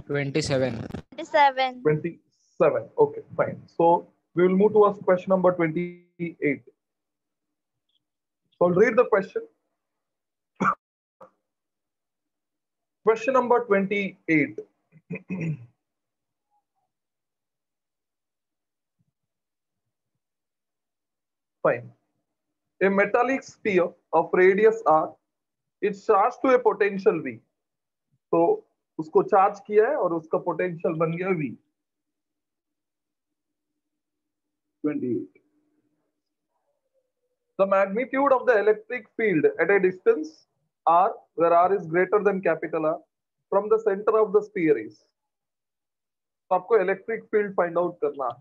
27. 27. Okay, fine. So we will move towards question number 28. So I'll read the question. Question number 28. Fine. A metallic sphere of radius r is charged to a potential v. तो उसको charge किया है और उसका potential बन गया v. 28. The magnitude of the electric field at a distance r, where r is greater than capital R, from the center of the sphere is. तो आपको इलेक्ट्रिक फील्ड फाइंड आउट करना है.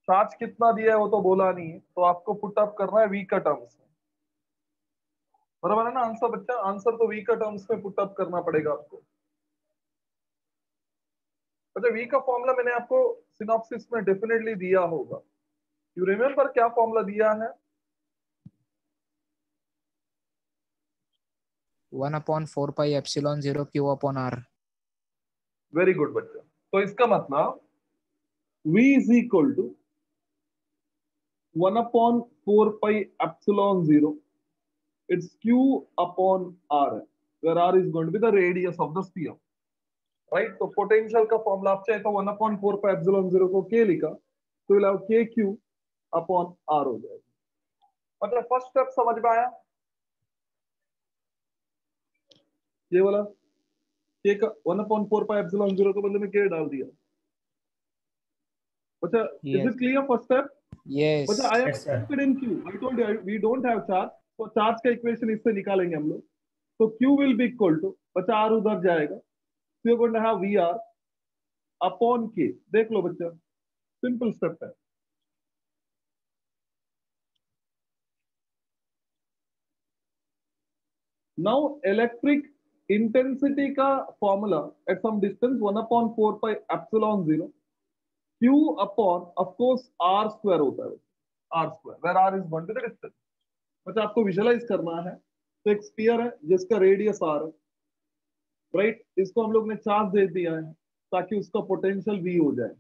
चार्ज कितना दिया है वो तो बोला नहीं है, तो आपको पुट अप करना है वी का टर्म्स में. बराबर है ना आंसर बच्चा? आंसर तो वी का टर्म्स में पुट अप करना पड़ेगा आपको. अच्छा, वी का फॉर्मूला मैंने आपको सिनॉप्सिस में डेफिनेटली दिया होगा. यू रिमेम्बर क्या फॉर्मूला दिया है? 1/4 pi epsilon 0 Q upon R. Very good बच्चा. तो इसका मतलब v is equal to 1/4 pi epsilon 0. It's Q upon R, where R is going to be the radius of the sphere. Right? तो potential का formula आप चाहे तो 1/4 pi epsilon 0 को K लिखा तो will have KQ upon R हो जाएगा. मतलब फर्स्ट स्टेप समझ में आया? ये वाला K का 1/4 pi epsilon 0 के बदले में K डाल दिया. अच्छा, is it clear first step? Yes. बच्चा, I am interested in Q. I told you we don't have charge, तो चार्ज का इक्वेशन इससे निकालेंगे हम लोग. तो Q will be equal to, बच्चा R उधर जाएगा, so you're going to have VR upon K. देख लो बच्चा, सिंपल स्टेप है. Now electric intensity का formula at some distance 1/4 pi epsilon 0 Q upon of course R square होता है. R square, where R is going to the distance. बच्चा आपको visualise करना है. तो एक स्फीयर है जिसका रेडियस R है, राइट? इसको हम लोग ने चार्ज दे दिया है ताकि उसका पोटेंशियल V हो जाए.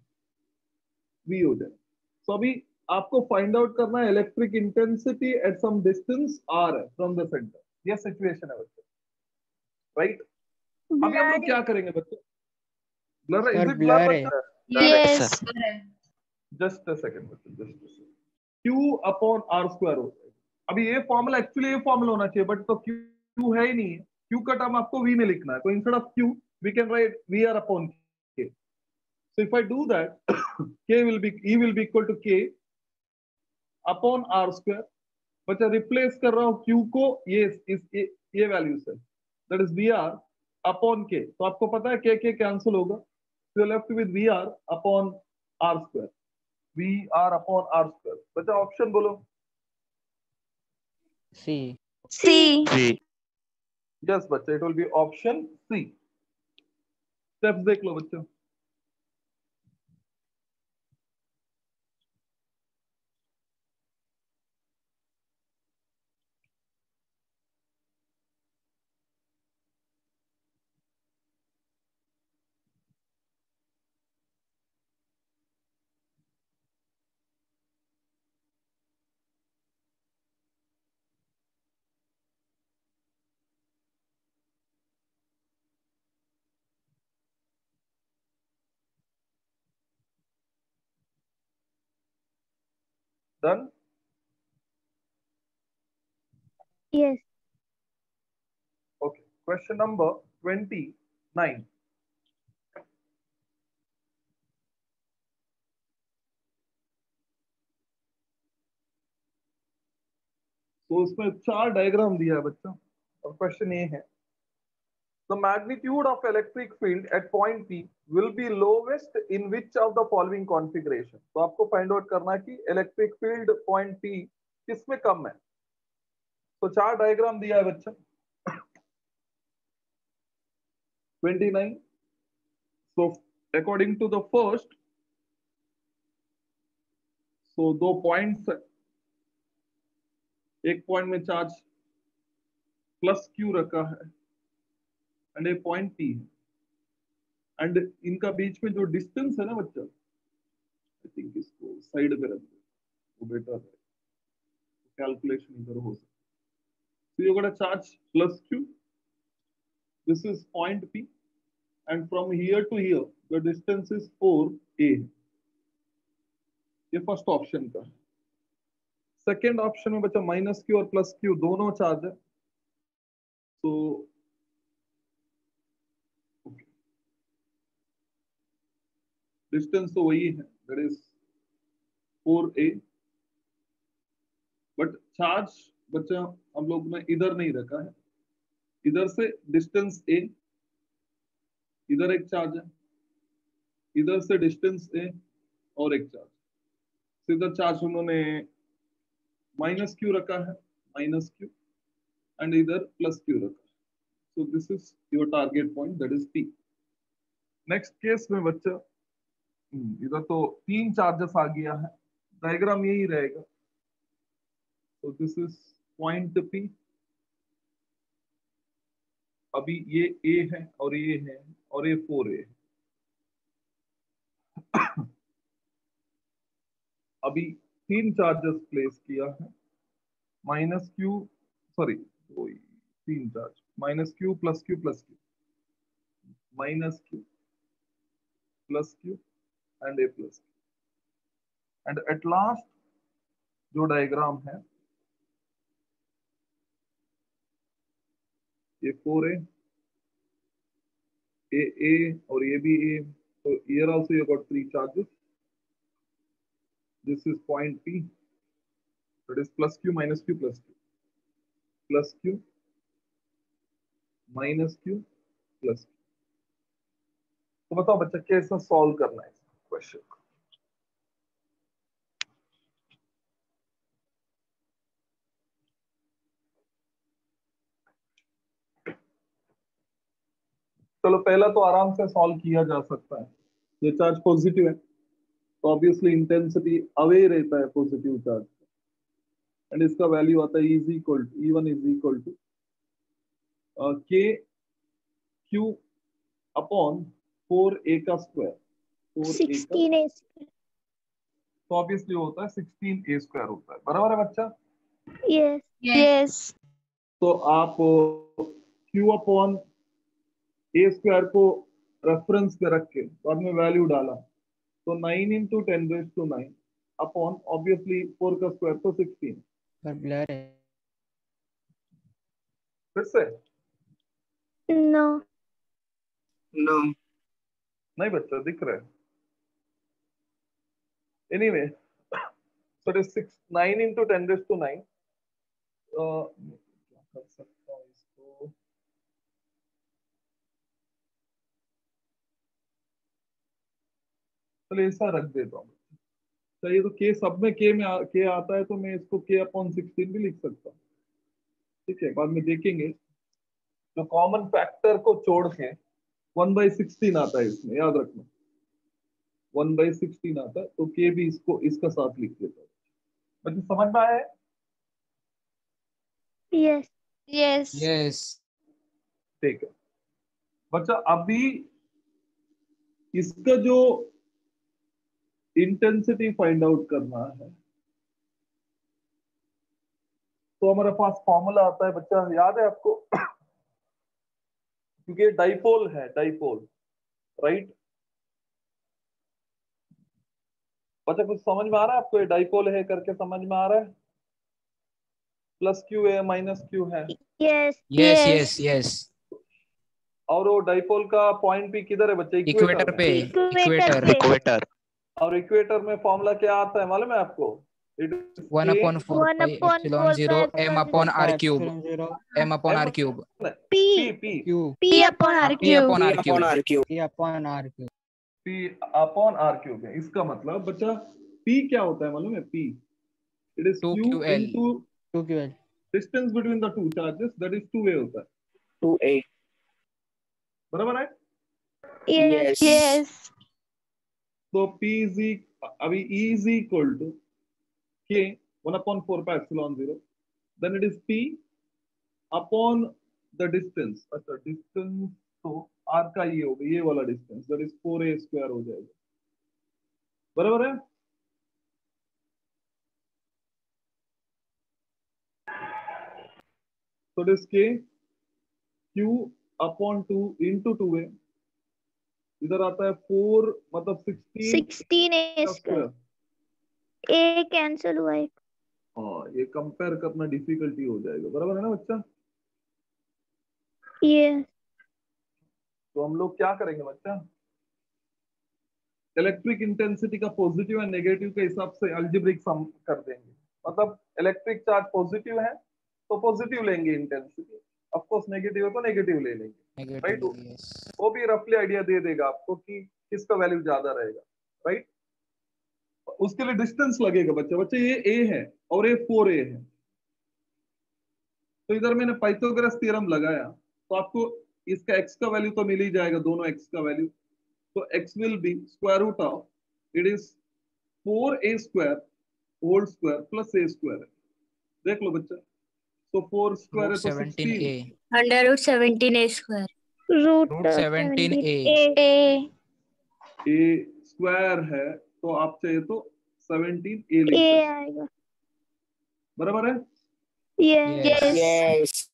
तो अभी आपको फाइंड आउट करना है electric intensity at some distance R है फ्रॉम द सेंटर. ये सिचुएशन है बच्चे, राइट? अभी हम लोग क्या करेंगे बच्चे? ब्लर है? इज इट ब्लर बच्चा? Yes. जस्ट अ सेकंड बच्चे, Q अपॉन R स्क्वायर होता है. अभी ये फॉर्मूला एक्चुअली ये फॉर्मूला होना चाहिए, बट तो Q है ही नहीं है. Q का टर्म आपको V में लिखना है, तो instead of Q we can write VR upon K. So if I do that, E will be equal to K upon R square. बच्चा रिप्लेस कर रहा हूं Q को ये वैल्यू से, that is VR upon K. तो आपको पता है K कैंसिल होगा, so you're left with VR upon R square. VR upon R square. बच्चा ऑप्शन बोलो. C. Yes बच्चा, it will be option C. Steps देख लो बच्चों. Done? Yes. Okay. Question number 29. तो उसमें 4 डायग्राम दिया है बच्चा, और क्वेश्चन ये है, the magnitude of electric field at point P will be lowest in which of the following configuration. तो आपको फाइंड आउट करना है कि इलेक्ट्रिक फील्ड पॉइंट P किसमें कम है. तो 4 डायग्राम दिया है बच्चा. 29. So according to the first, so 2 points, एक पॉइंट में चार्ज प्लस क्यू रखा है एंड ए पॉइंट पी है एंड इनका बीच में जो डिस्टेंस है ना बच्चा, आई थिंक इसको साइड पे रख दो, वो बेटर है, कैलकुलेशन इधर हो सकता है। So you got a charge plus q, this is point p and from here to here the distance is 4a, ये फर्स्ट ऑप्शन का। सेकेंड ऑप्शन में बच्चा माइनस क्यू और प्लस क्यू दोनों चार्ज है, तो डिस्टेंस तो वही है, that is 4a, but charge बच्चा हम लोग ने इधर नहीं रखा है, इधर से डिस्टेंस a, इधर एक चार्ज है, इधर से डिस्टेंस a और एक चार्ज, तो इधर चार्ज उन्होंने माइनस क्यू रखा है, माइनस क्यू एंड इधर प्लस क्यू रखा है, so this is your target point, that is P। Next case में बच्चा इधर तो 3 चार्जेस आ गया है, डायग्राम यही रहेगा, तो दिस इज पॉइंट P, अभी ये A है और ये है और ये 4A है। अभी 3 चार्जेस प्लेस किया है, minus Q, sorry 3 charge, minus Q plus Q plus Q, minus Q plus Q and A plus Q and at last जो डायग्राम है ये 4A, ए और ये भी A, so here also you got 3 charges, this is point P, that is plus q minus q plus q, plus q minus q plus q। तो बताओ बच्चा कैसे सॉल्व करना है क्वेश्चन को। चलो पहला तो आराम से सॉल्व किया जा सकता है, ये चार्ज पॉजिटिव है तो ऑब्वियसली इंटेंसिटी अवे रहता है पॉजिटिव चार्ज, एंड इसका वैल्यू आता है is equal to E1 is equal to k q upon 4a का स्क्वायर, 4a का, 16A तो ऑब्वियसली होता है 16a स्क्वायर होता है, बराबर है बच्चा। yes yes तो आप q अपॉन a स्क्वायर को रेफरेंस पे रख के बाद में वैल्यू डाला, तो 9 इंटू 10⁻⁹ अपॉन ऑब्वियसली 4 का स्क्वायर तो 16। पर ब्लर है। फिर से no नहीं बच्चा दिख रहा है, anyway so it is 9 into 10⁹, क्या कर सकता हूँ इसको, चलो ऐसा रख देता हूँ। चाहिए तो k सब में k में k आता है तो मैं इसको k अपॉन 16 भी लिख सकता हूँ, ठीक है, बाद में देखेंगे। तो कॉमन फैक्टर को छोड़ के 1/16 आता है इसमें, याद रखना 1/16 आता है, तो k भी इसको इसका साथ लिख देता हूँ। बच्चे समझ में आया है? yes Yes. Yes. ठीक है बच्चा, अभी इसका जो इंटेंसिटी फाइंड आउट करना है, तो हमारे पास फॉर्मूला आता है बच्चा, याद है आपको? क्योंकि डाइपोल है, डाइपोल, राइट बच्चा, कुछ समझ में आ रहा है आपको? ये डाइपोल है करके समझ में आ रहा है? प्लस क्यू है माइनस क्यू है, yes Yes. Yes. Yes. और वो डाइपोल का पॉइंट भी किधर है बच्चा? इक्वेटर पे। Equator equator. पे और इक्वेटर में फॉर्मूला क्या आता है मालूम है आपको? It is 1/4 pi epsilon 0 m upon r cube. M upon r cube. P P P upon R P cube. upon r cube. P upon R cube. P upon r cube है। इसका मतलब बच्चा P क्या होता है मालूम है? P it is q 2ql. into 2QL. distance between the two charges, that is 2a होता है, 2A. बराबर है? yes Yes. तो P is अभी E is equal to K 1/4 pi epsilon 0, then it is P upon the distance, अच्छा distance तो are का ये होगा, ये वाला डिस्टेंस, दैट इज 4a² हो जाएगा, बराबर है। तो दिस के क्यू अपॉन 2 इंटू 2a, इधर आता है 4 मतलब 16 16a स्क्वायर। ए कैंसिल हुआ एक। हाँ, ये कंपेयर करना डिफिकल्टी हो जाएगा, बराबर है ना बच्चा। ये तो हम लोग क्या करेंगे बच्चा, इलेक्ट्रिक इंटेंसिटी का पॉजिटिव एंड नेगेटिव के हिसाब से अलजेब्रिक सम कर देंगे। मतलब इलेक्ट्रिक चार्ज पॉजिटिव है तो पॉजिटिव लेंगे इंटेंसिटी, ऑफ कोर्स नेगेटिव है तो नेगेटिव ले लेंगे, राइट। वो भी रफली आइडिया दे देगा आपको कि किसका वैल्यू ज्यादा रहेगा, राइट। उसके लिए डिस्टेंस लगेगा बच्चा, बच्चा ये a है और ये 4a है, तो इधर मैंने पाइथागोरस थ्योरम लगाया तो आपको इसका x का वैल्यू तो मिल ही जाएगा, दोनों x का वैल्यू। तो x will be square root of, it is 4a² whole square plus a²। देख लो बच्चा, तो 4 स्क्वायर है तो 16, √17a². Root root 17a a a square है तो आप चाहिए तो 17a लिख सकते, आएगा। बराबर है। Yes Yes.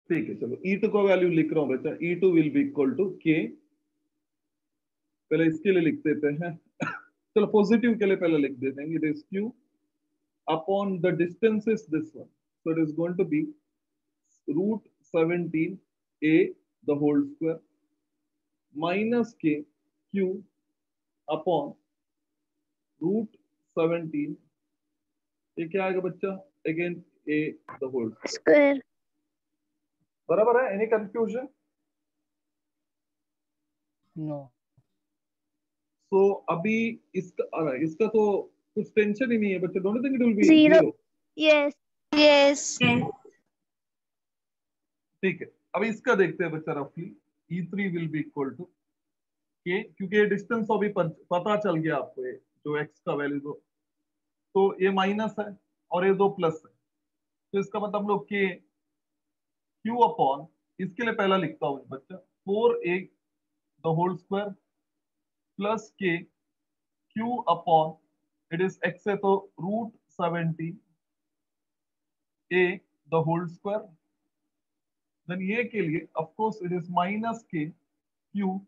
ठीक है, चलो E2 का वैल्यू लिख रहा हूं बच्चा, E2 will be equal to k, पहले इसके लिए लिख देते हैं चलो पॉजिटिव के लिए पहले लिख देते हैं, it is q upon the distance is this one, so it is going to be √17a the whole square minus k q upon √17, ये क्या आएगा बच्चा, again a the whole square, square. बराबर है। Any confusion? No. तो अभी इसका तो कुछ टेंशन ही नहीं है बच्चे, don't think it will B Zero. 0। Yes Yes. ठीक है, अभी इसका देखते हैं बच्चा, रफली E3 will be equal to k, क्योंकि ये डिस्टेंस अभी पता चल गया आपको, ये जो x का वैल्यू तो ये माइनस है और ये दो प्लस है, तो इसका मतलब हम लोग k q अपॉन, इसके लिए पहला लिखता हूँ बच्चा 4a the whole square plus k q upon, it is x है तो √17a the whole square, then ये के लिए of course it is minus k q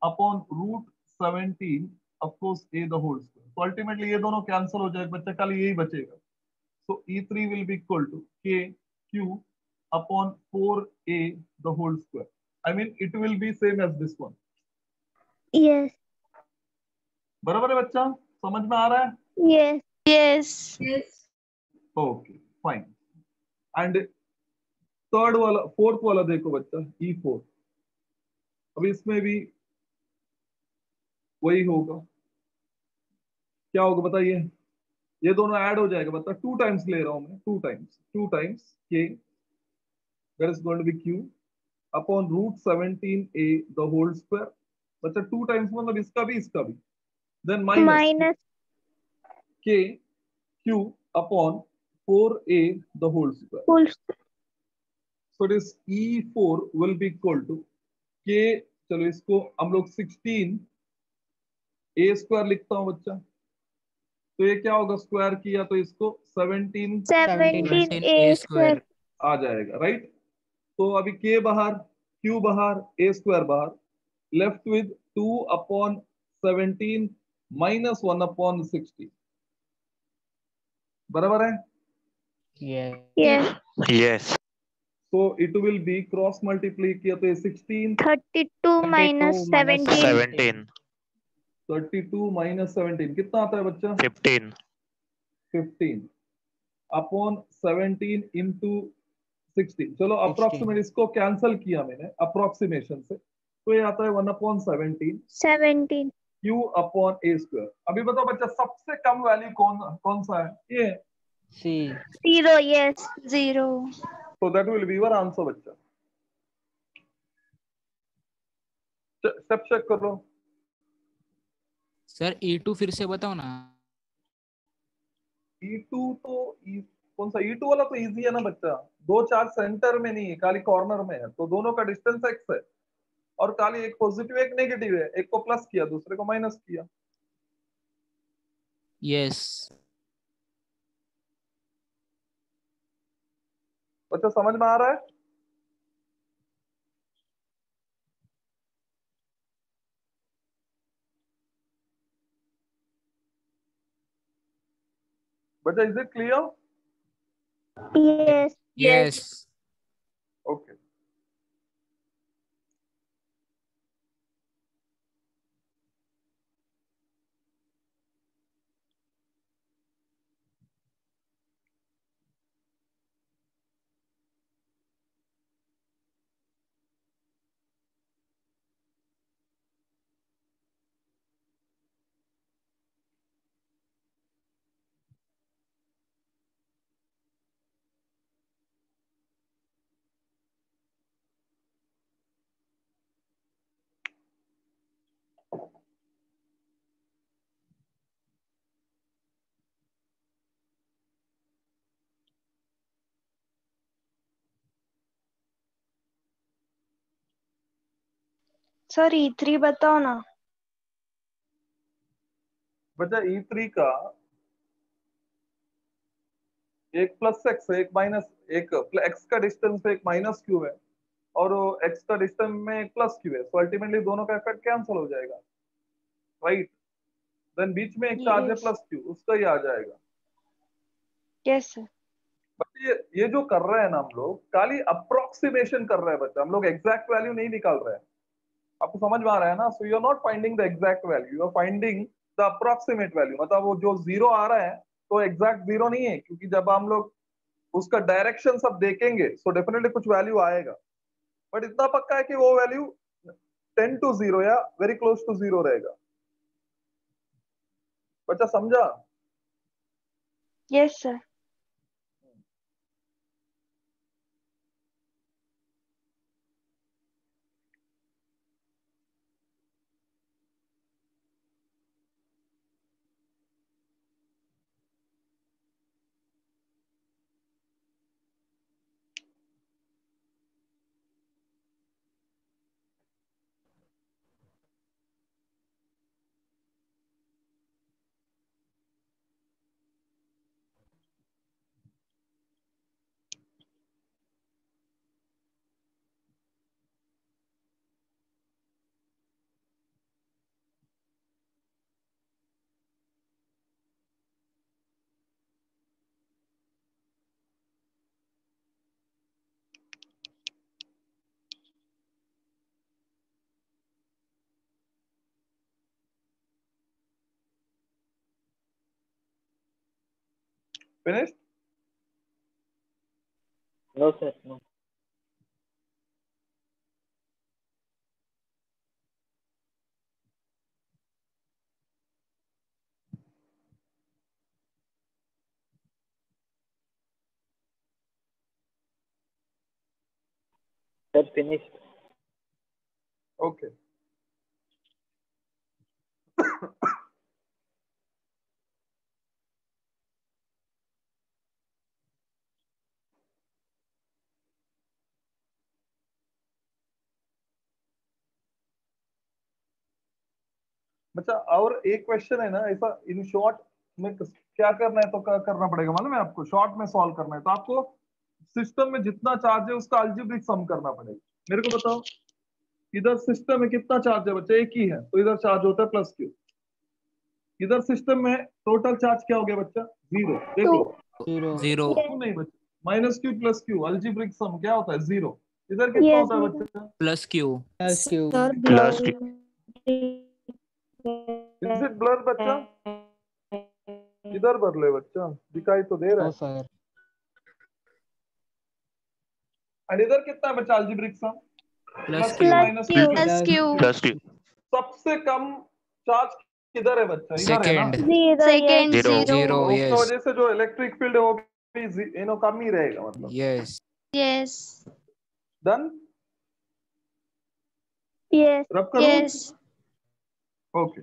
upon √17 of course a the whole square. तो अल्टीमेटली ये दोनों cancel हो जाएगा बच्चा, खाली यही बचेगा। So E3 will be equal to k q upon 4a the whole square, I mean it will be same as this one, yes बराबर है बच्चा, समझ में आ रहा है? Yes Yes. Okay fine. And fourth वाला देखो बच्चा, E4, अब इसमें भी वही होगा, क्या होगा बताइए, ये दोनों ऐड हो जाएगा, बता 2 टाइम्स ले रहा हूं मैं, 2 times k, that is going to be q upon √17a the whole square, बच्चा 2 टाइम्स मतलब इसका भी, then minus k q upon 4a the whole square, full so it is E4 will be equal to k, चलो इसको हम लोग 16a² लिखता हूं बच्चा, तो ये क्या होगा, स्क्वायर किया तो इसको 17 17a स्क्वायर आ जाएगा, राइट। तो अभी k बाहर, q बाहर, a² बाहर, left with 2 upon 17 minus 1 upon 16, बराबर है। Yes. Yes Yes. तो it will B cross multiply किया तो ये 16, 32 माइनस 17 17. 32 माइनस 17 कितना आता है बच्चा, 15. 15 अपॉन 17 इंटू 16, चलो 16. अप्रोक्सीमेट इसको कैंसिल किया मैंने अप्रोक्सीमेशन से, तो ये आता है 1 अपॉन 17 q अपॉन a²। अभी बताओ बच्चा सबसे कम वैल्यू कौन सा है, ये, C. 0 yes 0 so that will be your answer बच्चा। स्टेप चेक कर लो। सर E2 फिर से बताओ ना। E2 तो कौन सा E2 वाला तो इजी है ना बच्चा, दो चार्ज सेंटर में नहीं है, खाली कॉर्नर में है, तो दोनों का डिस्टेंस x है और खाली एक पॉजिटिव एक नेगेटिव है, एक को प्लस किया दूसरे को माइनस किया। यस। बच्चा समझ में आ रहा है? बच्चा is it clear? Yes. Yes. Okay. Sir E3 बताओ ना। बच्चा E3 का एक प्लस एक्स है, एक माइनस, एक एक्स का डिस्टेंस पे एक माइनस क्यू है और एक्स का डिस्टेंस में एक प्लस क्यू है, तो अल्टीमेटली दोनों का इफेक्ट कैंसिल हो जाएगा, राइट? देन बीच में एक चार्ज है Yes. प्लस क्यू, उसका ही आ जाएगा। Yes sir. बट ये जो कर रहे हैं ना हम लोग, खाली अप्रोक्सीमेशन कर रहे हैं बच्चा, हम लोग एग्जैक्ट वैल्यू नहीं निकाल रहे हैं। आपको समझ में आ रहा है ना? So you are not finding the exact value, you are finding the approximate value. मतलब वो जो जीरो आ रहा है तो एग्जैक्ट जीरो नहीं है, क्योंकि जब हम लोग उसका डायरेक्शन सब देखेंगे सो डेफिनेटली कुछ वैल्यू आएगा, बट इतना पक्का है कि वो वैल्यू 10 to 0 या वेरी क्लोज टू 0 रहेगा। बच्चा समझा? Yes sir. Finish? No, sir. No. Sir, finished. Okay. बच्चा और एक क्वेश्चन है ना ऐसा, इन शॉर्ट में क्या करना है, तो करना पड़ेगा, मालूम है आपको? शॉर्ट में सॉल्व करना है तो आपको सिस्टम में जितना चार्ज है उसका अलजेब्रिक सम करना पड़ेगा। मेरे को बताओ, इधर सिस्टम में कितना चार्ज है बच्चा? एक ही है, तो इधर चार्ज होता है प्लस क्यू। इधर सिस्टम में टोटल चार्ज क्या हो गया बच्चा? जीरो। देख लो, 0. जीरो। क्यों नहीं बच्चा? Minus Q plus Q, algebraic sum क्या होता है? जीरो। इधर कितना Yes. होता है बच्चा? Plus Q. Plus Q. Sir, Plus Q. Is it blur बच्चा? इधर बदले बच्चा, दिखाई तो दे रहा No, है। sir. और इधर कितना है बच्चा algebraic sum? Plus Q Q. Minus Q. Plus Q. Plus Q. सबसे कम चार्ज किधर है बच्चा? इधर है ना? Second. Zero. Second Yes. Zero. Zero. तो उसका यस। वजह से जो इलेक्ट्रिक फील्ड है वो भी कम ही रहेगा, मतलब। यस। Yes. डन? Yes. रब करूं? Yes. Okay.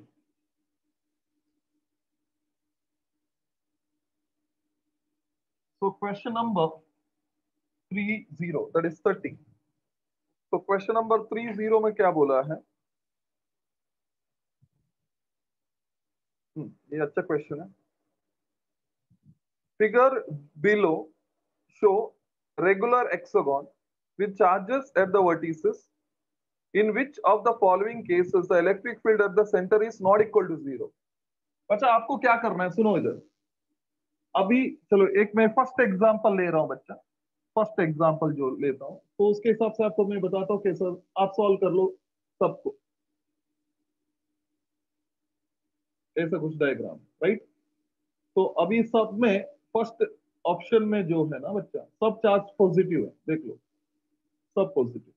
So question number 30, that is 30. तो क्वेश्चन नंबर 30 में क्या बोला है? ये अच्छा क्वेश्चन है. Figure below show regular hexagon with charges at the vertices. In which of the following cases the electric field at the center is not equal to 0? अच्छा, आपको क्या करना है, सुनो इधर. अभी चलो एक मैं फर्स्ट एग्जांपल ले रहा हूं बच्चा. फर्स्ट एग्जांपल जो लेता हूं तो उसके हिसाब से आपको मैं बताता हूं कैसे आप सॉल्व कर लो सबको. ऐसा कुछ डायग्राम, राइट? तो अभी सब में फर्स्ट ऑप्शन में जो है ना बच्चा, सब चार्ज पॉजिटिव है. देख लो, सब पॉजिटिव.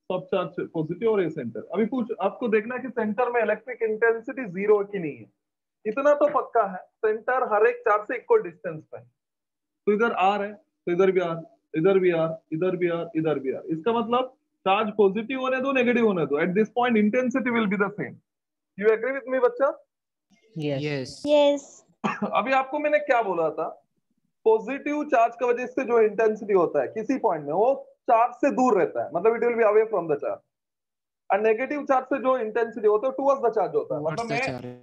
सब चार्ज पॉजिटिव और ये सेंटर. अभी पूछ आपको देखना है कि सेंटर में इलेक्ट्रिक इंटेंसिटी 0 है कि नहीं है. इतना तो पक्का है, सेंटर हर एक चार्ज से इक्वल डिस्टेंस पे है. तो इधर आर है तो इधर भी आर, इधर भी आर, इधर भी आर, इधर भी आर. इसका मतलब चार्ज पॉजिटिव होने दो, नेगेटिव होने दो, at this point intensity will be the same. You agree with me बच्चा? यस. यस. अभी आपको मैंने क्या बोला था? पॉजिटिव चार्ज की वजह से जो इंटेंसिटी होता है किसी पॉइंट में वो चार्ज से दूर रहता है, मतलब it will be away from the charge. और नेगेटिव चार्ज से जो इंटेंसिटी होता है टुवर्ड्स द चार्ज होता है. मतलब मैं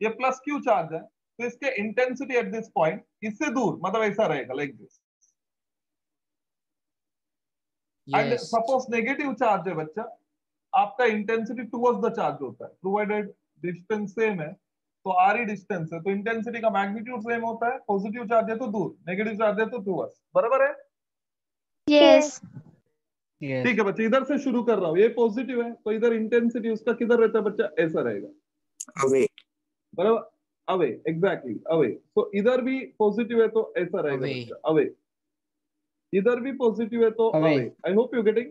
ये प्लस क्यू चार्ज है तो इसके इंटेंसिटी एट दिस पॉइंट इससे दूर, मतलब ऐसा रहेगा like this. And suppose negative charge है बच्चा, आपका इंटेंसिटी टुवर्ड्स द चार्ज होता है. प्रोवाइडेड डिस्टेंस सेम है तो आर ही डिस्टेंस है तो इंटेंसिटी का मैग्नीट्यूड सेम होता है. पॉजिटिव चार्ज है तो दूर, नेगेटिव चार्ज है तो टुवर्ड्स. बराबर है? यस. ठीक है बच्चे, इधर से शुरू कर रहा हूं. ये पॉजिटिव है तो इधर इंटेंसिटी उसका किधर रहता है बच्चा? ऐसा रहेगा. अवे. बराबर? Away, exactly away. तो इधर भी पॉजिटिव है तो ऐसा रहेगा बच्चा, अवे. इधर भी पॉजिटिव है तो away. I hope you getting.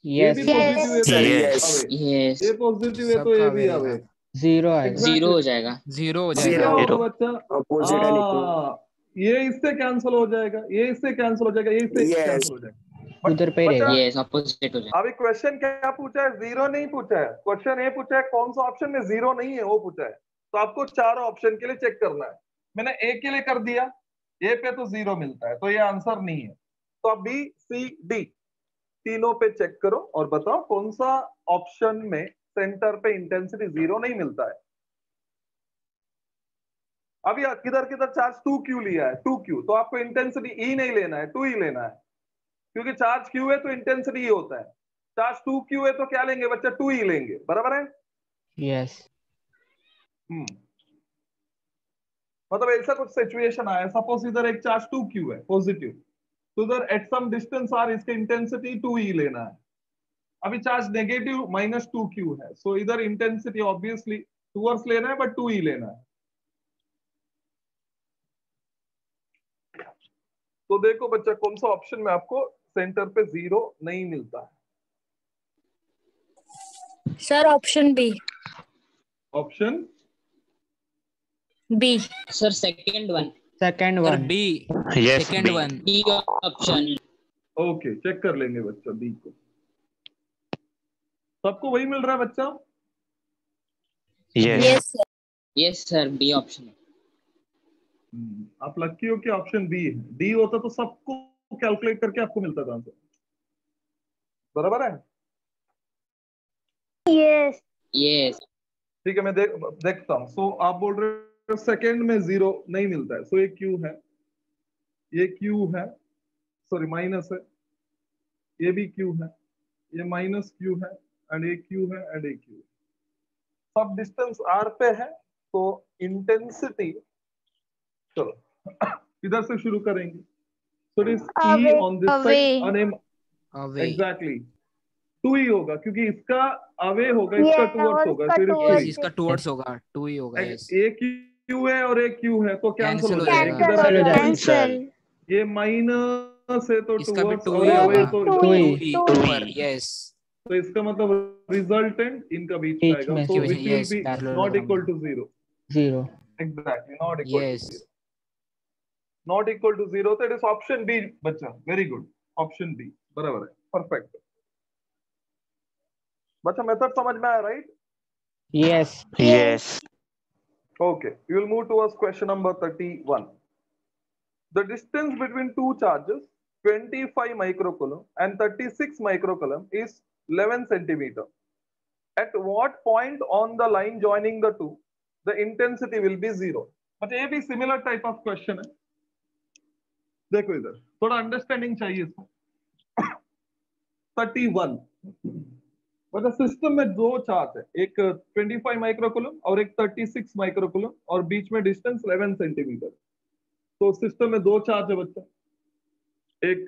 ये भी पॉजिटिव है तो अवे. ये पॉजिटिव है तो ये भी अवे. जीरो है. जीरो हो जाएगा. जीरो हो क्या जाएगा. होगा बच्चा? ये इससे कैंसिल हो जाएगा, ये इससे कैंसिल हो जाएगा, ये इससे कैंसिल हो जाएगा. उधर पे रहेगा. यस, अपोजिट हो जाएगा. अभी क्वेश्चन क्या पूछा है? 0 नहीं पूछा है. क्वेश्चन ये पूछा है कौन सा ऑप्शन में 0 नहीं है, वो पूछा है. तो आपको चारों ऑप्शन के लिए चेक करना है. मैंने ए के लिए कर दिया, ए पे तो 0 मिलता है तो ये आंसर नहीं है. तो अब बी, सी, डी तीनों पे चेक करो और बताओ कौन सा ऑप्शन में सेंटर पे इंटेंसिटी 0 नहीं मिलता है. अभी किधर किधर चार्ज 2q लिया है, 2q. तो आपको इंटेंसिटी ई नहीं लेना है, 2 ही लेना है, क्योंकि चार्ज q है तो इंटेंसिटी ई होता है. चार्ज 2q है तो क्या लेंगे बच्चा? 2 ही लेंगे. बराबर है? यस. मतलब ऐसा कुछ सिचुएशन आया, सपोज इधर एक चार्ज 2q है पॉजिटिव, तो इधर एट सम डिस्टेंस आर इसके इंटेंसिटी 2 ही लेना है. अभी चार्ज नेगेटिव -2q है, सो इधर इंटेंसिटी ऑब्वियसली टुवर्ड्स लेना है बट 2 ही लेना है. तो देखो बच्चा कौन सा ऑप्शन में आपको सेंटर पे 0 नहीं मिलता है. Sir option B. Option B. Sir second one. Second sir one. B. Yes. Second one. B option. Okay, check कर लेंगे बच्चा बी को. सबको वही मिल रहा है बच्चा? Yes sir. Yes sir, B option. आप लकी हो कि ऑप्शन बी है. डी होता तो सबको कैलकुलेट करके आपको मिलता था आंसर. बराबर है? यस. यस. ठीक है, मैं देखता हूं. सो आप बोल रहे हो सेकंड में 0 नहीं मिलता है. सो ये क्यू है, ये क्यू है, सॉरी माइनस है, ये भी क्यू है, ये माइनस क्यू है, एंड ये क्यू है, एंड ये क्यू है. सब डिस्टेंस आर पे है तो इंटेंसिटी, चलो इधर से शुरू करेंगे. सो it is E on this side and exactly 2 ही होगा क्योंकि इसका अवे होगा, इसका टुवर्ड्स होगा, फिर इसका टुवर्ड्स होगा, 2 ही होगा. यस. एक क्यू है और एक क्यू है तो कैंसिल हो कैंसिल जाएगा. कैंसिल. ये माइनस है तो इसका भी टुवर्ड्स 2 और ही अवे होगा. तो 2 ही. ऊपर. यस. तो इसका मतलब रिजल्टेंट इनका बीच में आएगा. So which will be not equal to 0. 0. Exactly not equal to Yes. 0. Not equal to 0. तो इट इज ऑप्शन बी बच्चा. Very good. ऑप्शन बी बराबर है. परफेक्ट बच्चा. मेथड समझ में आया? Right? Yes. Yes. Okay, we will move towards question number 31. The distance between two charges, 25 microcoulomb and 36 microcoulomb, is 11 centimeter. At what point on the line joining the two, the intensity will be zero? but ये भी similar type of question है. देखो इधर थोड़ा understanding चाहिए इसमें. 31 मतलब system में दो चार्ज है, एक 25 माइक्रोकूलम और एक 36 माइक्रोकूलम, और बीच में डिस्टेंस 11 सेंटीमीटर. तो सिस्टम में दो चार्ज है बच्चा, एक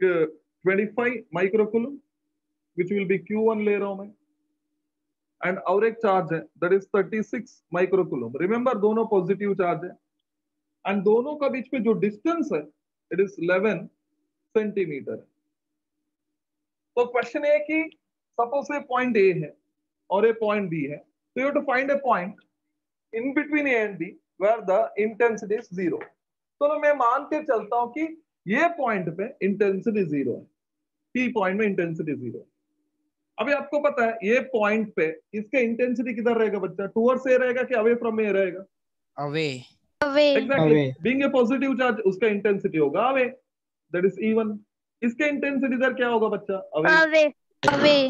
25 microcoulomb which will B Q1 ले रहा हूं मैं, एंड और एक चार्ज है दैट इज 36 माइक्रोकूलम. रिमेंबर दोनों पॉजिटिव चार्ज है, एंड दोनों का बीच में जो डिस्टेंस है इट इज 11 सेंटीमीटर. तो क्वेश्चन है कि सपोज ये पॉइंट ए है और ये पॉइंट बी है, तो you to find a point in between A and B where the intensity is zero. तो मैं मान के चलता हूं कि ये पॉइंट पे इंटेंसिटी जीरो है, पी पॉइंट में इंटेंसिटी जीरो है. अभी आपको पता है ये पॉइंट पे इसका इंटेंसिटी किधर रहेगा बच्चा, टुवर्ड्स ए रहेगा कि अवे फ्रॉम ए रहेगा? Away. Away. Exactly, Away. Being a positive charge उसका इंटेंसिटी होगा अवे, दैट इज E1. इसके इंटेंसिटी इधर क्या होगा बच्चा? अवे. Away. Away.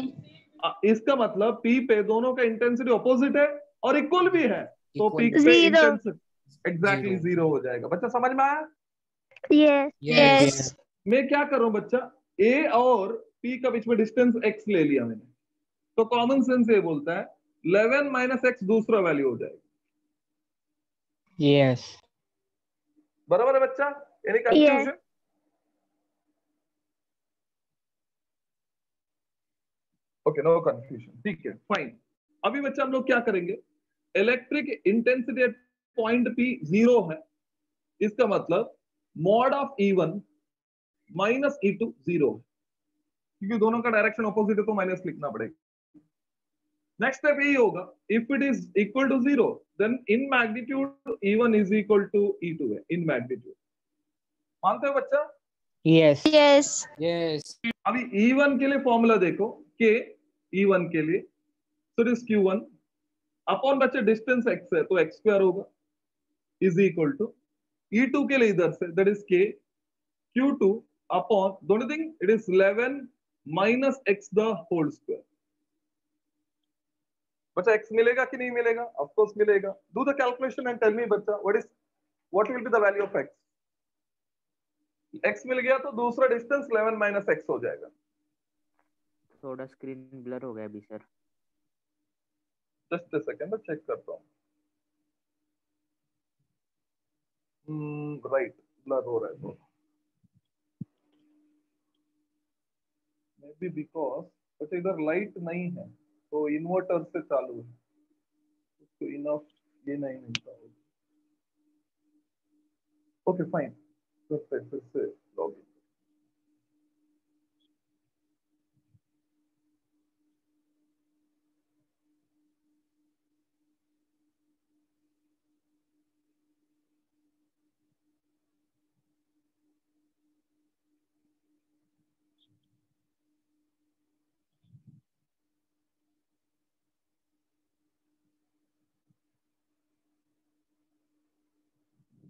इसका मतलब पी पे दोनों का इंटेंसिटी ऑपोजिट है और इक्वल भी है, तो पी Equal. पे Zero. इंटेंसिटी एग्जैक्टली जीरो हो जाएगा. बच्चा समझ में आया? Yes. Yes. Yes. मैं क्या कर रहा हूं बच्चा, ए और पी का बीच में डिस्टेंस एक्स ले लिया मैंने, तो कॉमन सेंस ये बोलता है 11 माइनस एक्स दूसरा वैल्यू हो जाएगा. Yes. बराबर है बच्चा? यानी Yes. Confusion? Okay, no confusion. ठीक है, फाइन. अभी बच्चा हम लोग क्या करेंगे, electric intensity at point P zero है, इसका मतलब mod of E1 minus E2 zero है, क्योंकि दोनों का डायरेक्शन ऑपोजिट है तो माइनस लिखना पड़ेगा. नेक्स्ट स्टेप यही होगा, if it is equal to zero then in magnitude E1 is equal to E2 है, इन मैग्नीट्यूड. मानते हो बच्चा? Yes. Yes. Yes. अभी E1 के लिए फॉर्मूला देखो, के E1 के लिए सो इट इज Q1 अपॉन बच्चे डिस्टेंस x है तो x स्क्वायर होगा, इज इक्वल टू E2 के लिए इधर से दैट इज के Q2 अपॉन दोनों thing it is 11 minus x the whole square. बच्चा x मिलेगा कि नहीं मिलेगा? ऑफ कोर्स मिलेगा. Do the calculation and tell me बच्चा what will be the value of x. x मिल गया तो दूसरा डिस्टेंस 11 माइनस x हो जाएगा. थोड़ा स्क्रीन ब्लर हो गया अभी sir. Just a second, check करता हूँ. राइट, ब्लर हो रहा है तो मे बी बिकॉज बट इधर लाइट नहीं है तो इन्वर्टर से चालू है, उसको इनफ ये नहीं मिलता. ओके फाइन, तो फिर से log in.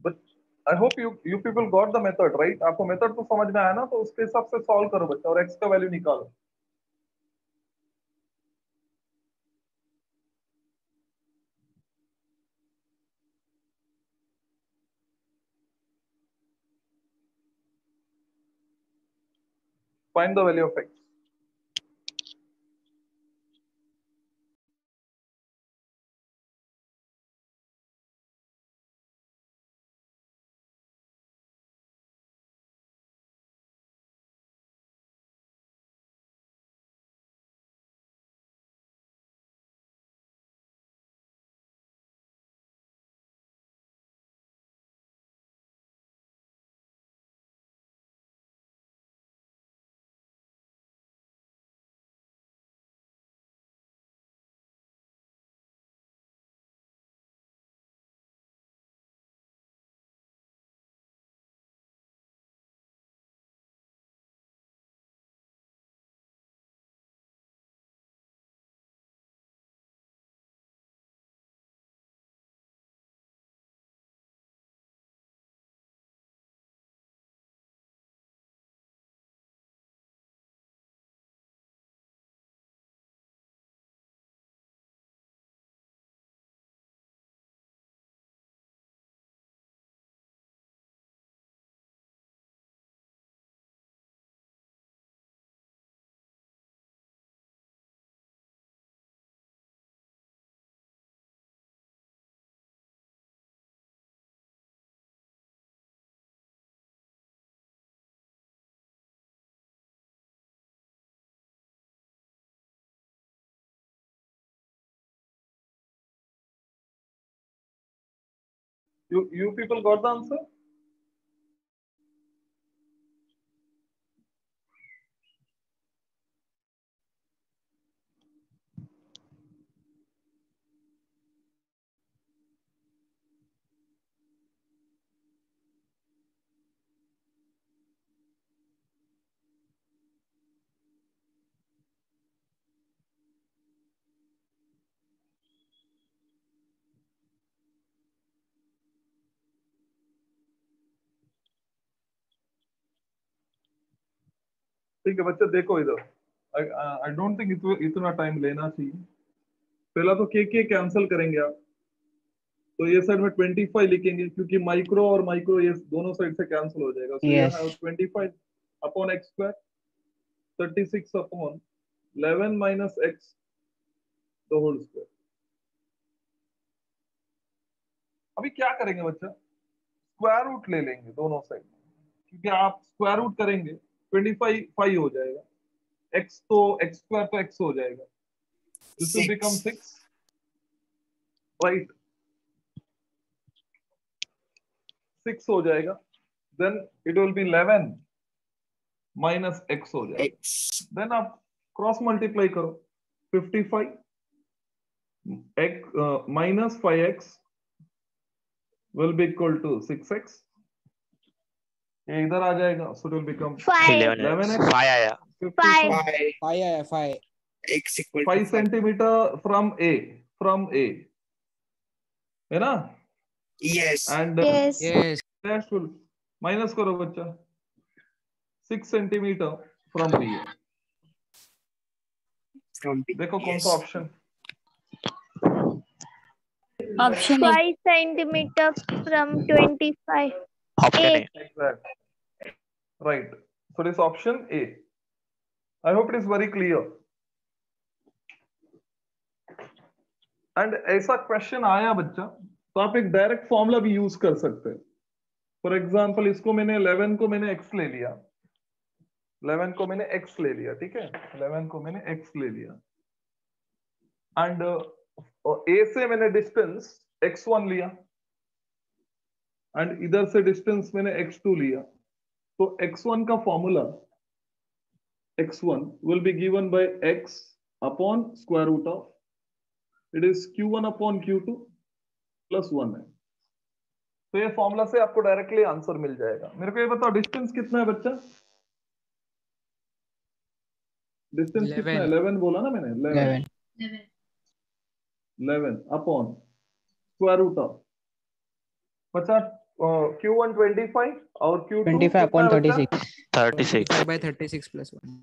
But I hope you people got the method right. आपको मेथड तो समझ में आया ना, तो उसके हिसाब से सॉल्व करो बच्चा और x का वैल्यू निकालो. Find the value of x. You people got the answer? ठीक है बच्चे, देखो इधर, आई डोंट थिंक इतना टाइम लेना चाहिए। पहला तो के कैंसिल करेंगे आप, तो ये साइड में 25 लिखेंगे क्योंकि माइक्रो और माइक्रो ये दोनों साइड से कैंसिल हो जाएगा। So you have 25 upon X square 36 upon 11 minus X the whole square. अभी क्या करेंगे बच्चा, स्क्वायर रूट ले लेंगे दोनों साइड, क्योंकि आप स्क्वायर रूट करेंगे 25 5 हो जाएगा, x तो x स्क्वायर तो x हो जाएगा, दिस विल बिकम 6 राइट, 6 हो जाएगा, then it will be 11 minus x हो जाएगा, देन आप क्रॉस मल्टीप्लाई करो 55 x minus 5x will be equal to 6x, ये इधर आ जाएगा, so it will become 11x 5 आया, 5 x equal 5 centimetre from A है ना, yes and yes Yes. Will minus करो बच्चा 6 centimetre from B. from B. देखो कौन सा option, Option A. 5 centimeter from 25. Option A. Exact right, so this option A. I hope it is very clear. And ऐसा question आया बच्चा तो आप एक डायरेक्ट फॉर्मूला भी यूज कर सकते हैं। फॉर एग्जांपल इसको मैंने 11 को मैंने x ले लिया, 11 को मैंने x ले लिया, ठीक है, 11 को मैंने x ले लिया, एंड a से मैंने डिस्टेंस x1 लिया, एंड इधर से डिस्टेंस मैंने x2 लिया, तो x1 का formula x1 will be given by x upon square root of, it is q1 upon q2 plus 1 है। तो ये फॉर्मूला से आपको डायरेक्टली आंसर मिल जाएगा। मेरे को ये बताओ डिस्टेंस कितना है बच्चा, डिस्टेंस कितना है, 11 बोला ना मैंने, 11 अपॉन स्क्वायर रूट ऑफ बच्चा q1 25 और q2 25 upon 36. 36 5 by 36 plus 1.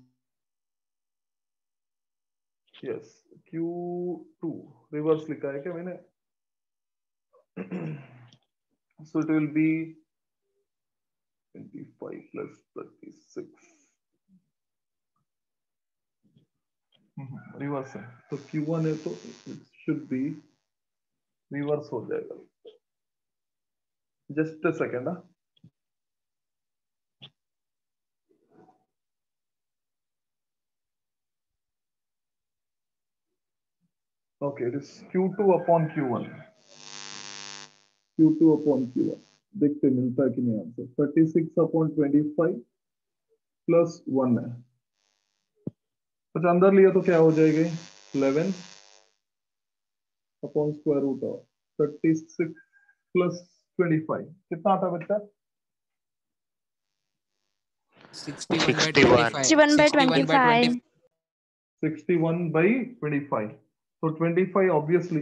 Yes, q2 reverse लिखा है क्या मैंने, so it will be 25 plus 36 reverse है, तो q1 है तो it should be रिवर्स हो जाएगा। Just a second, okay, it is q2 upon q1, q2 upon q1, देखते मिलता है कि नहीं आंसर। 36 अपॉन 25 प्लस 1 है, कुछ अंदर लिया तो क्या हो जाएगा, 11 upon square root of 36 plus 25 कितना आता है बच्चा, 61 by 25. 61 by 25. 61 by 25, तो 25 ऑब्वियसली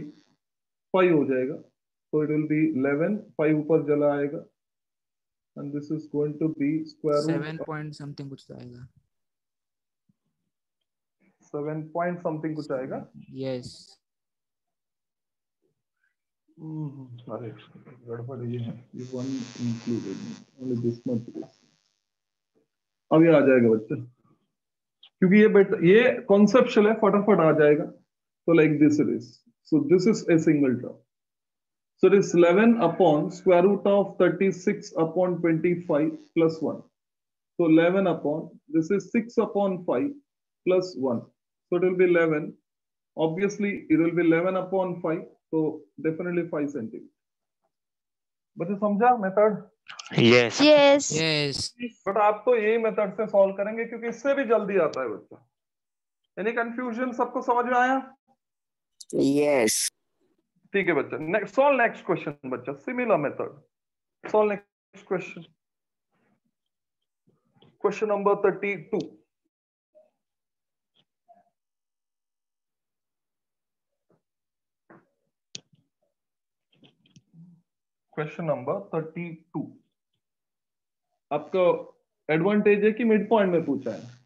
5 हो जाएगा, तो इट विल बी 11, 5 ऊपर चला आएगा, and this is going to be square 7 point something कुछ तो आएगा। 7 पॉइंट समथिंग कुछ आएगा। Yes. अरे गड़बड़ ये है, ये 1 इंक्लूडेड ओनली दिस मच, अब ये आ जाएगा बच्चा, क्योंकि ये कॉन्सेप्चुअल है, फटाफट आ जाएगा। तो like this it is, so this is a single term, so it is 11 upon square root of 36 upon 25 plus 1, so 11 upon this is 6 upon 5 plus 1, so it will be 11, obviously it will be 11 upon 5, so definitely 5 centimeter, बच्चे समझा method? Yes. Yes. Yes. But आप तो यही method से solve करेंगे क्योंकि इससे भी जल्दी आता है बच्चा। Any confusion? सबको समझ में आया? Yes. ठीक है बच्चा। नेक्स्ट सॉल्व नेक्स्ट क्वेश्चन बच्चा, similar method. Solve next question. Question number 32। Question number 32 आपका एडवांटेज है कि मिड पॉइंट में पूछा है।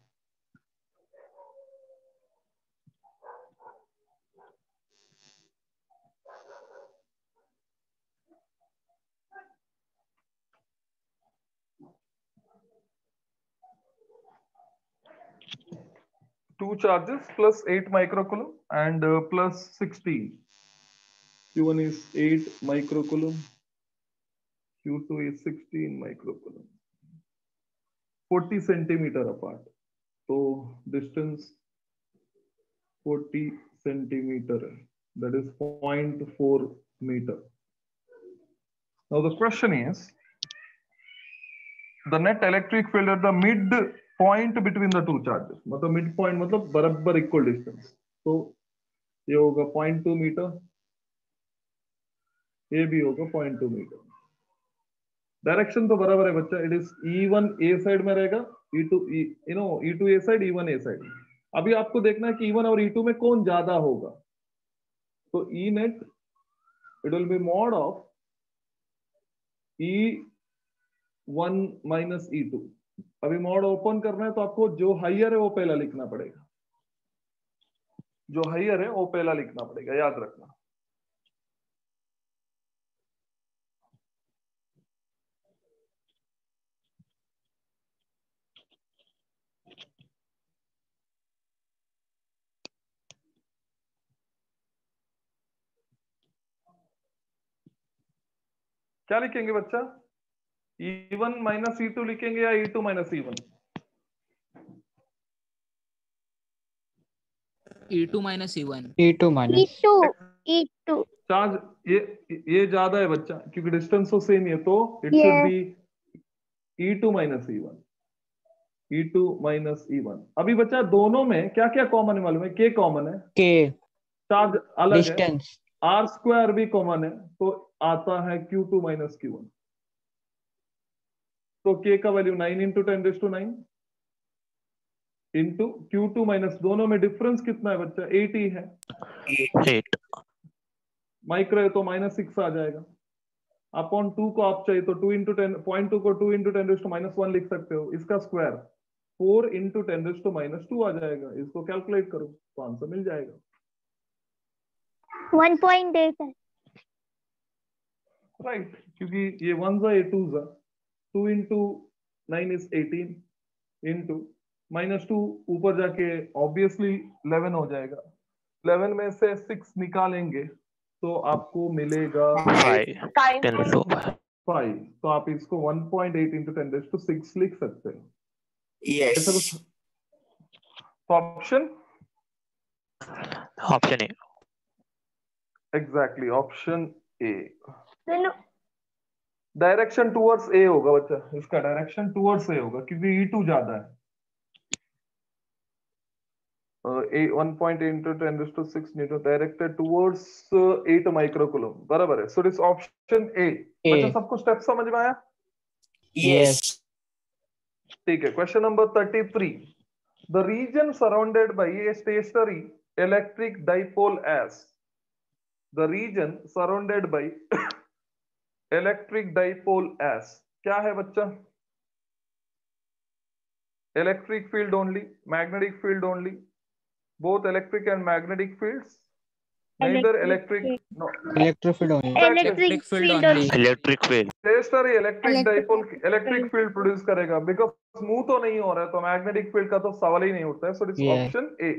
Two charges plus 8 microcoulomb and plus 16. Q1 is 8 microcoulomb. Q2 is 16 microcoulomb. 40 centimeter apart. So distance 40 centimeter. That is 0.4 meter. Now the question is the net electric field at the mid point between the two charges. मतलब mid point मतलब बराबर equal distance. तो ये होगा 0.2 metre, ये भी होगा 0.2 metre. Direction तो बराबर है बच्चा। It is E1 A side में रहेगा, E2 E2 A side, E1 A side. अभी आपको देखना है कि E1 और E2 में कौन ज्यादा होगा। तो E net it will B mod of E1 minus E2। अभी मॉड ओपन करना है तो आपको जो हाइयर है वो पहला लिखना पड़ेगा, जो हाइयर है वो पहला लिखना पड़ेगा, याद रखना। क्या लिखेंगे बच्चा? E1 माइनस E2 लिखेंगे या E2 minus E1? E2 minus E1. E2 minus. E2. Charge ये ज्यादा है बच्चा क्योंकि डिस्टेंस तो सेम ही है, तो it should be E2 minus E1। E2 minus E1। अभी बच्चा दोनों में क्या क्या कॉमन है मालूम है? K कॉमन है, K चार्ज अलग distance. है, R स्क्वायर भी कॉमन है, तो आता है Q2 माइनस Q1। तो K का value 9 into 10⁹ into Q2 minus, दोनों में डिफरेंस कितना है बच्चा? 8 ही है। 8. माइक्रो है तो -6 आ जाएगा। अपॉन 2 को आप चाहिए तो 2 इंटू 10, 0.2 को 2 इंटू 10⁻1 लिख सकते हो। इसका स्क्वायर 4 इंटू 10⁻2 आ जाएगा। इसको कैलकुलेट करो तो आंसर मिल जाएगा। 1.8 है। राइट, क्योंकि ये 1 जा ये 2 जा, 2 इंटू 9 इज 18 इंटू -2 ऊपर जाके ऑब्वियसली 11 हो जाएगा। 11 में से 6 निकालेंगे तो आपको मिलेगा 5 5। तो आप इसको 1.8 इंटू 10⁶ लिख सकते हैं। Yes. ऐसा कुछ तो option Option A. Exactly option A. Direction towards a होगा बच्चा, इसका डायरेक्शन टुवर्ड्स ए होगा क्योंकि E2 ज्यादा है। 1.8 into 10⁶ newton directed towards 8 microcoulomb, बराबर है। So this option A. बच्चा सबको स्टेप समझ में आया? Yes. ठीक है। Question number 33। The region surrounded by a stationary electric dipole has. The region surrounded by electric dipole has क्या है बच्चा? Electric field only, magnetic field only, both electric and magnetic fields, neither electric no Electric field only. Electric field only. Electric field. stationary electric dipole electric field produce करेगा because move तो नहीं हो रहा है, तो मैग्नेटिक फील्ड का तो सवाल ही नहीं उठता है। So it's option A,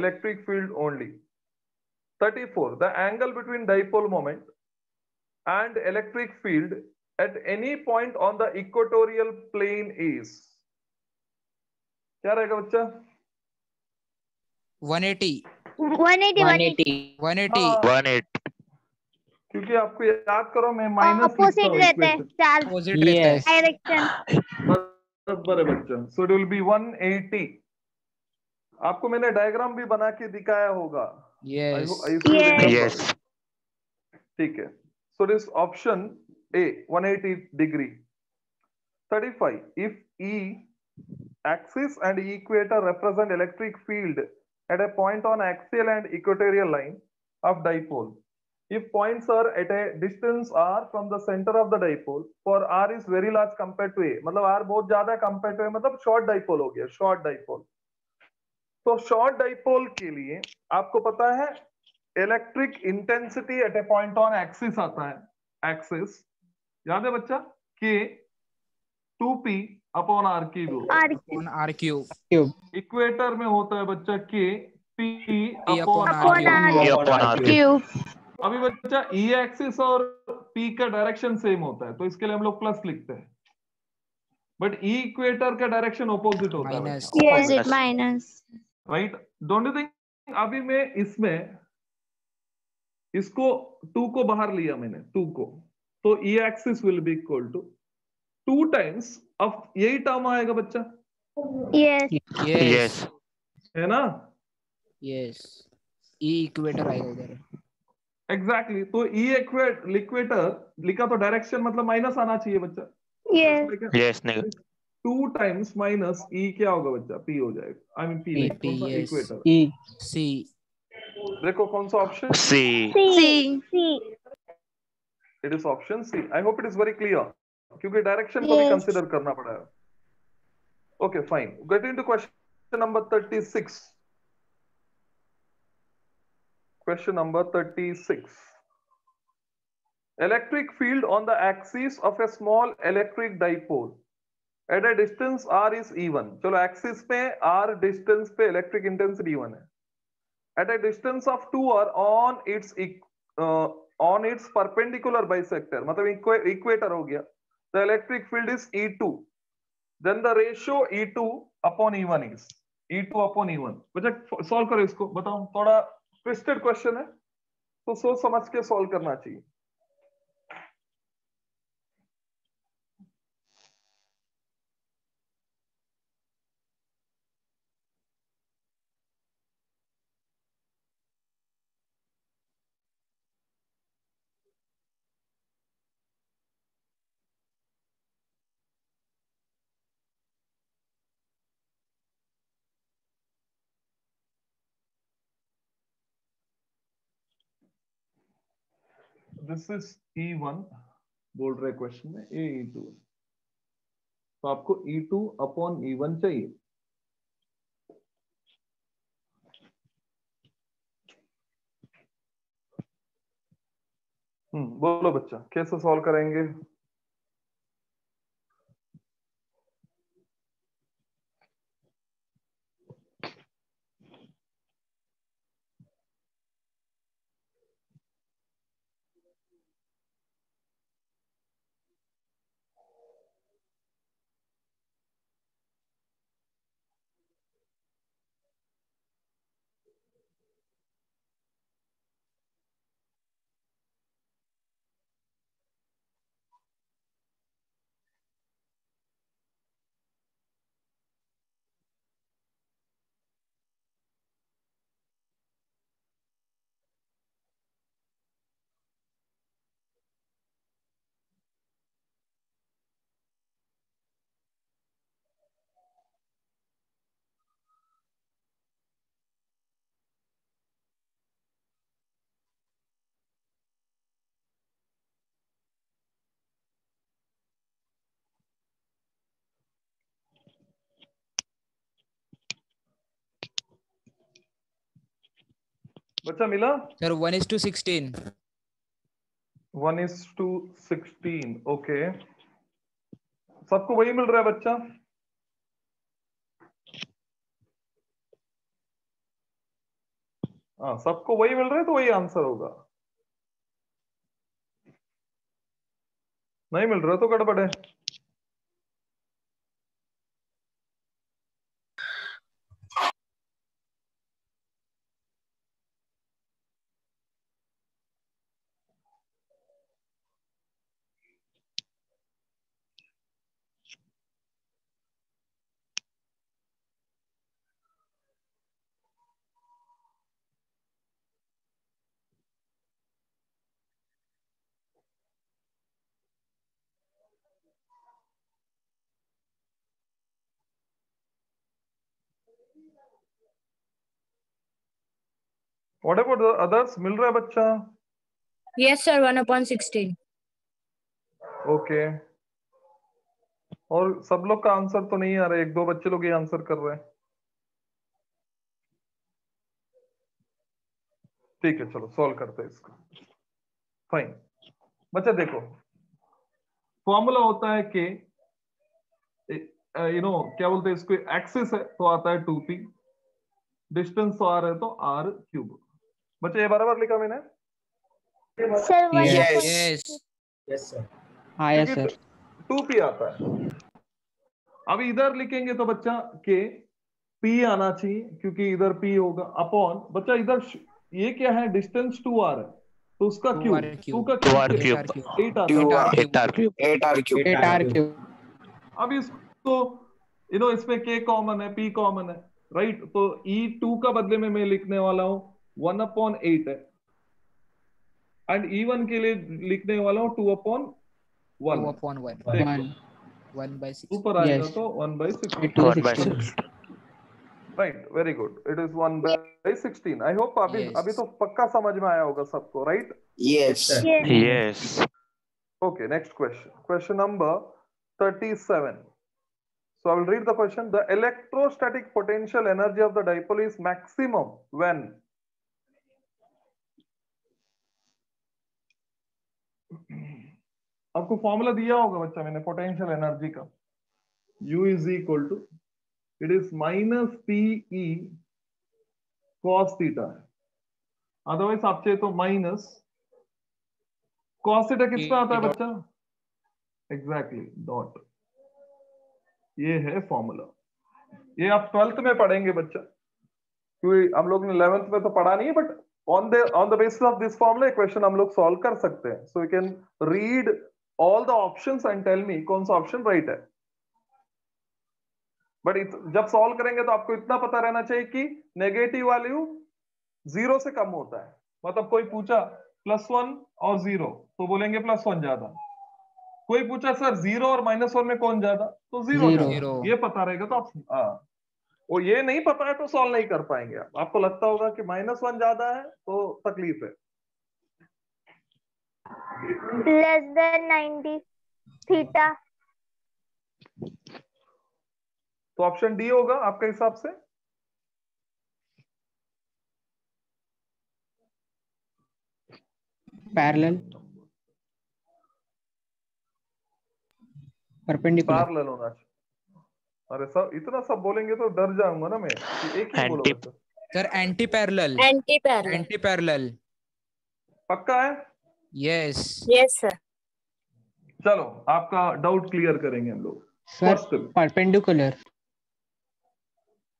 electric field only. 34 the angle between dipole moment and electric field at any point on the equatorial plane is, क्या रहेगा बच्चा? 180. 180. क्योंकि आपको याद करो मैं माइनस लिखता ऑपोजिट हूँ रहते हैं इक्वेशन। चार्ज अपोजिट रहता है। Yes. डायरेक्शन। बराबर है बच्चा। So it will B 180। आपको मैंने डायग्राम भी बना के दिखाया होगा। Yes. Yes. ठीक है। So this option A 180 degree. 35. If E axis and equator represent electric field at a point on axial and equatorial line of dipole. If points are at a distance r from the center of the dipole, for r is very large compared to a, मतलब r बहुत ज्यादा है compared to a, मतलब short dipole हो गया, short dipole। तो short dipole के लिए आपको पता है electric intensity eight A point on axis आता है, एक्सिस याद है बच्चा, K 2p upon r cube होता है। On R cube. Cube. Equator में होता है बच्चा K P P upon upon r R E cube. upon R cube. Cube. अभी बच्चा E एक्सिस और P का डायरेक्शन सेम होता है, तो इसके लिए हम लोग प्लस लिखते हैं, बट E इक्वेटर का डायरेक्शन ऑपोजिट होता है Minus. बच्चा, opposite minus. Right? Don't you think? अभी मैं इसमें इसको 2 को बाहर लिया मैंने, 2 को, तो E axis will be equal to 2 times, अब यही टर्म आएगा बच्चा, यस। Yes. Yes. है ना? Yes. E equator आएगा उधर। एग्जैक्टली तो E इक्वेटर लिखा तो डायरेक्शन मतलब माइनस आना चाहिए बच्चा। Yes. Yes, nigga. 2 times minus E क्या होगा बच्चा? P हो जाएगा। आई मीन P नहीं, कौन सा? Yes. इक्वेटर। E. C. देखो कौन सा option? C. C. C. It is option C. I hope it is very clear, क्योंकि डायरेक्शन को भी Yes. कंसीडर करना पड़ेगा। Okay fine, get into question number 36। Question number 36। Electric field on the axis of a small electric dipole at a distance r is E1। चलो axis पे r distance पे electric intensity E1 है। At a distance of 2r on its perpendicular bisector, मतलब equator हो गया, the electric field is E2। Then the ratio E2 upon E1 is E2 upon E1। बच्चा solve करो इसको, बताओ, थोड़ा ट्विस्टेड क्वेश्चन है तो सोच समझ के सॉल्व करना चाहिए। दिस इज E1 बोल रहे क्वेश्चन में, ए E2, तो आपको E2 अपॉन E1 चाहिए। बोलो बच्चा कैसे सॉल्व करेंगे? बच्चा मिला? Sir 1:16. 1:16। ओके, सबको वही मिल रहा है बच्चा? हाँ, सबको वही मिल रहा है तो वही आंसर होगा। नहीं मिल रहा तो गड़बड़ है। What about the others? मिल रहा है बच्चा? Yes, sir. 1/16. ओके। और सब लोग का आंसर तो नहीं आ रहा है, एक दो बच्चे लोग ये आंसर कर रहे हैं। ठीक है, चलो सॉल्व करते हैं इसको। फाइन बच्चा, देखो फॉर्मूला होता है कि क्या बोलते हैं इसको, एक्सिस है तो आता है 2p, डिस्टेंस तो r है तो r3। बच्चा ये बराबर लिखा मैंने? सर यस हाँ यस सर। 2p आता है। अब इधर लिखेंगे तो बच्चा के p आना चाहिए, क्योंकि इधर p होगा अपॉन, बच्चा इधर ये क्या है, डिस्टेंस 2r है तो उसका क्यूब, 2 का क्यूब 8r क्यूब। अब इसको इसमें k कॉमन है, p कॉमन है, राइट? तो e2 का बदले में मैं लिखने वाला हूं 1/8 है, एंड e1 के लिए लिखने वाला हूं 2/1 1/6 ऊपर आएगा Yes. तो 1/6। 2/16। Right, very good, it is 1/16। I hope अभी तो पक्का समझ में आया होगा सबको, right? Yes. Okay, next question. Question number 37. So I will read the question. The electrostatic potential energy of the dipole is maximum when? आपको फॉर्मूला दिया होगा बच्चा मैंने पोटेंशियल एनर्जी का। U is equal to, it is minus PE cos theta है, otherwise आप चाहे तो माइनस cos थीटा किसका आता है बच्चा? Exactly dot. ये है फॉर्मूला, ये आप 12th में पढ़ेंगे बच्चा, क्योंकि हम लोग ने 11th में तो पढ़ा नहीं है, but on the basis of this formula question हम लोग सॉल्व कर सकते हैं। So you can read all the options and tell me कौन सा ऑप्शन राइट है। बट जब सॉल्व करेंगे तो आपको इतना पता रहना चाहिए कि नेगेटिव वैल्यू 0 से कम होता है। मतलब कोई पूछा +1 और 0 तो बोलेंगे +1 ज्यादा, कोई पूछा सर 0 और -1 में कौन ज्यादा, तो 0 ज्यादा। ये पता रहेगा तो आप वो ये नहीं पता है तो सॉल्व नहीं कर पाएंगे। आपको लगता होगा कि -1 ज्यादा है तो तकलीफ है। लेस देन 90 थीटा, तो ऑप्शन डी होगा आपके हिसाब से। Parallel, perpendicular. पैरेलल होना चाहिए। अरे सर इतना सब बोलेंगे तो डर जाऊंगा ना मैं, एक ही बोलो sir. Anti parallel. Anti parallel पक्का है? Yes sir. चलो आपका डाउट क्लियर करेंगे हम लोग। Sir perpendicular.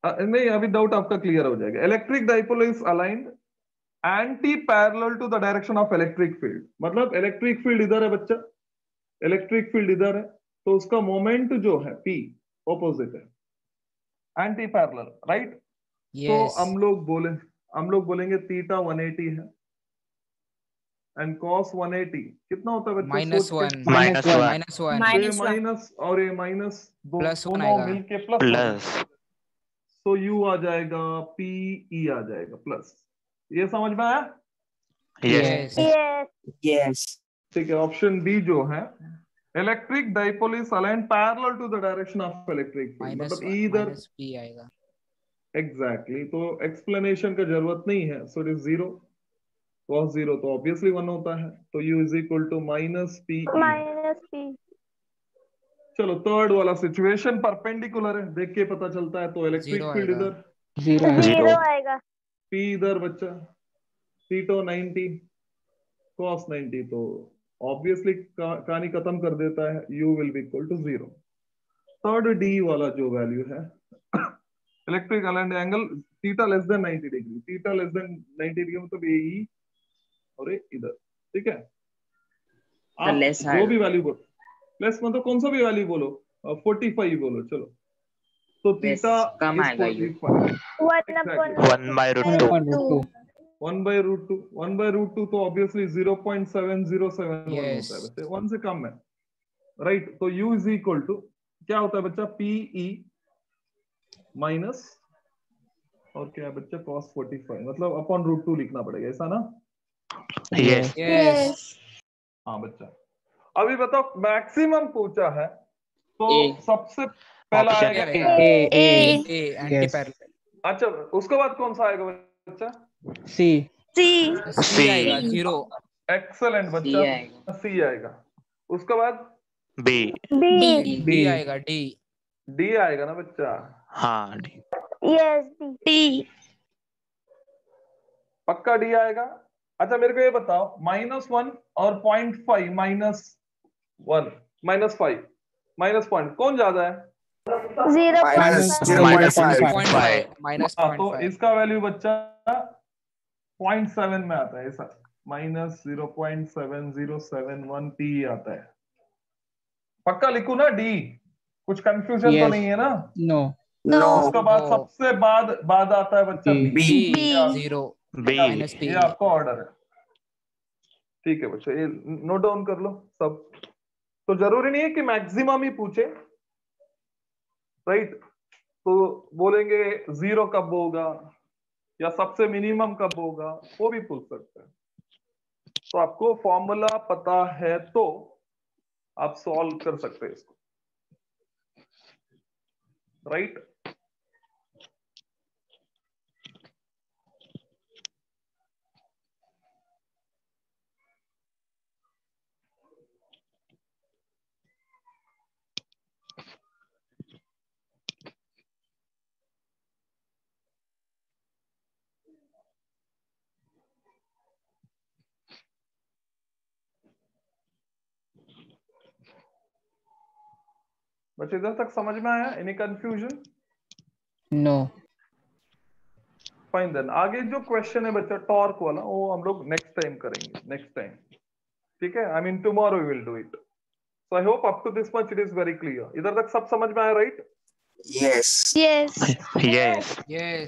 नहीं, अभी डाउट आपका क्लियर हो जाएगा। Electric dipole is aligned anti parallel to the direction of electric field. मतलब इलेक्ट्रिक फील्ड इधर है बच्चा, इलेक्ट्रिक फील्ड इधर है, तो उसका मोमेंट जो है P ऑपोजिट है, एंटी पैरेलल, राइट? तो हम लोग बोलेंगे थीटा 180 है एंड cos 180 कितना होता है बच्चा? -1 माइनस और ये माइनस दोनों मिलके प्लस, तो U आ जाएगा, PE आ जाएगा प्लस। ये समझ में आया? Yes. ठीक है, ऑप्शन डी जो है electric dipole is aligned parallel to the direction of electric field. मतलब इधर P आएगा। एग्जैक्टली, तो एक्सप्लेनेशन का जरूरत नहीं है। सो इट इज 0, cos 0 तो ऑब्वियसली 1 होता है, तो U is equal to -P। चलो थर्ड वाला सिचुएशन परपेंडिकुलर है, देख के पता चलता है। तो इलेक्ट्रिक फील्ड इधर 0 आएगा, P इधर बच्चा, थीटा 90 cos 90, तो ऑब्वियसली कहानी खत्म कर देता है। U will be equal to 0। Third D वाला जो वैल्यू है electric aligned angle theta less than 90 degree, theta less than 90 degree मतलब AE और इधर, ठीक है? आप जो भी वैल्यू बोलो, लेस मतलब कौन सा भी वैल्यू बोलो, 45 बोलो, चलो, तो थीटा कम आएगा। 1/√2 तो ऑब्वियसली 0.707 होता है बच्चे, 1 से कम है, राइट? तो U इज इक्वल टू क्या होता है बच्चा? PE माइनस और क्या है बच्चे cos 45 मतलब अपॉन √2 लिखना पड़ेगा ऐसा ना? Yes. Yes. हाँ बच्चा, अभी बताओ मैक्सिमम पूछा है तो A. सबसे पहला Option आएगा A. A Yes. anti-parallel. अच्छा, उसके बाद कौन सा आएगा बच्चा? C. C आएगा 0. एक्सेलेंट C बच्चा, आएगा। सी आएगा। उसके बाद B. D आएगा D. डी आएगा ना बच्चा? हाँ D. पक्का डी आएगा। अच्छा मेरे को ये बताओ, -1 और 0.5 -1 -5 -0 कौन ज्यादा है? 0.5 minus हाँ, तो 0.5. इसका वैल्यू बच्चा 0.7 में आता है, ऐसा -0.7071 t आता है। पक्का लिखू ना डी? कुछ कंफ्यूजन तो Yes. नहीं है ना? No. उसका बाद No. सबसे बाद आता है बच्चा B. B 0 B. minus P. ये आपका ऑर्डर है। ठीक है बच्चा, ये नोट डाउन कर लो सब। तो जरूरी नहीं है कि मैक्सिमम ही पूछे, राइट? तो बोलेंगे 0 कब होगा या सबसे मिनिमम कब होगा, वो भी पूछ सकते हैं। तो आपको फॉर्मूला पता है तो आप सॉल्व कर सकते हैं इसको, राइट? बच्चे इधर तक समझ में आया? Any confusion? No. Fine then. आगे जो क्वेश्चन है बच्चा टॉर्क वाला, वो हम लोग नेक्स्ट टाइम करेंगे, नेक्स्ट टाइम। ठीक है, I mean tomorrow we will do it. So I hope up to this much it is very clear. इधर तक सब समझ में आया, right? Yes. Yes. Yes. Yes.